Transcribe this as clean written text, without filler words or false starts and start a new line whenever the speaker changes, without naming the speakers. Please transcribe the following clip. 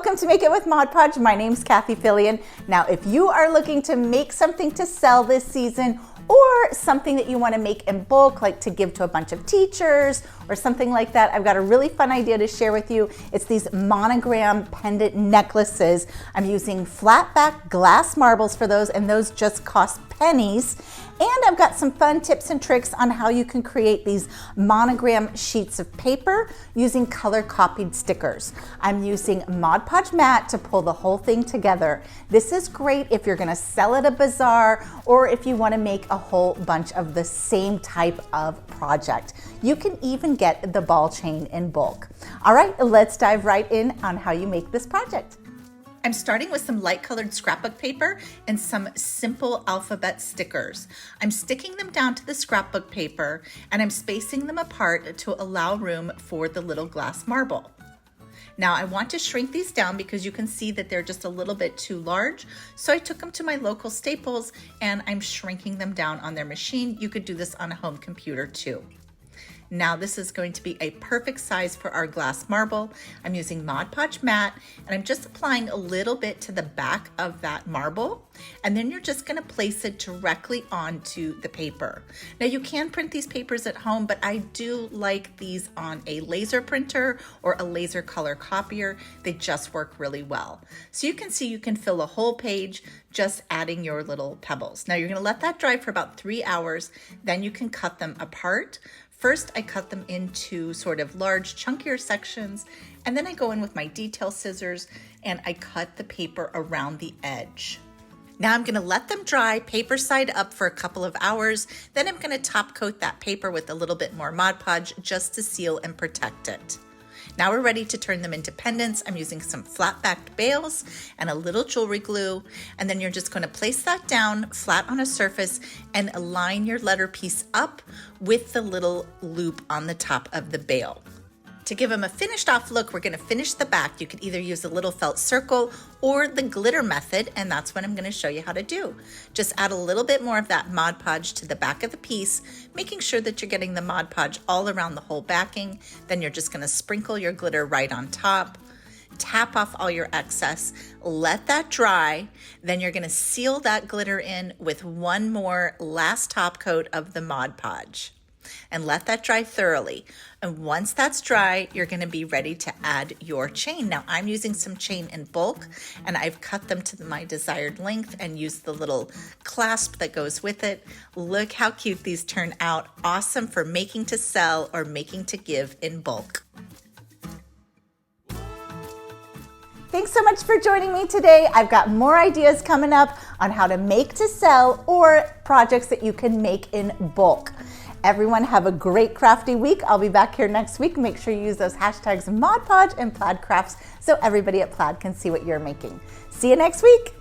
welcome to Make It with Mod Podge. My name's Cathie Fillion. Now, if you are looking to make something to sell this season, or something that you want to make in bulk, like to give to a bunch of teachers or something like that, I've got a really fun idea to share with you. It's these monogram pendant necklaces. I'm using flat back glass marbles for those, and those just cost pennies. And I've got some fun tips and tricks on how you can create these monogram sheets of paper using color copied stickers. I'm using Mod Podge mat to pull the whole thing together. This is great if you're gonna sell at a bazaar or if you wanna make a whole bunch of the same type of project. You can even get the ball chain in bulk. All right, let's dive right in on how you make this project. I'm starting with some light colored scrapbook paper and some simple alphabet stickers. I'm sticking them down to the scrapbook paper and I'm spacing them apart to allow room for the little glass marble. Now I want to shrink these down because you can see that they're just a little bit too large. So I took them to my local Staples and I'm shrinking them down on their machine. You could do this on a home computer too. Now this is going to be a perfect size for our glass marble. I'm using Mod Podge mat and I'm just applying a little bit to the back of that marble, and then you're just going to place it directly onto the paper. Now you can print these papers at home, but I do like these on a laser printer or a laser color copier. They just work really well. So you can see you can fill a whole page just adding your little pebbles. Now you're going to let that dry for about 3 hours, then you can cut them apart. First, I cut them into sort of large, chunkier sections, and then I go in with my detail scissors and I cut the paper around the edge. Now I'm gonna let them dry paper side up for a couple of hours, then I'm gonna top coat that paper with a little bit more Mod Podge just to seal and protect it. Now we're ready to turn them into pendants. I'm using some flat-backed bails and a little jewelry glue, and then you're just going to place that down flat on a surface and align your letter piece up with the little loop on the top of the bail. To give them a finished off look, we're going to finish the back. You could either use a little felt circle or the glitter method, and that's what I'm going to show you how to do. Just add a little bit more of that Mod Podge to the back of the piece, making sure that you're getting the Mod Podge all around the whole backing. Then you're just going to sprinkle your glitter right on top. Tap off all your excess, let that dry, then you're going to seal that glitter in with one more last top coat of the Mod Podge. And let that dry thoroughly. And once that's dry, you're going to be ready to add your chain. Now I'm using some chain in bulk and I've cut them to my desired length and used the little clasp that goes with it. Look how cute these turn out. Awesome for making to sell or making to give in bulk. Thanks so much for joining me today. I've got more ideas coming up on how to make to sell or projects that you can make in bulk. Everyone have a great crafty week. I'll be back here next week. Make sure you use those hashtags Mod Podge and Plaid Crafts so everybody at Plaid can see what you're making. See you next week.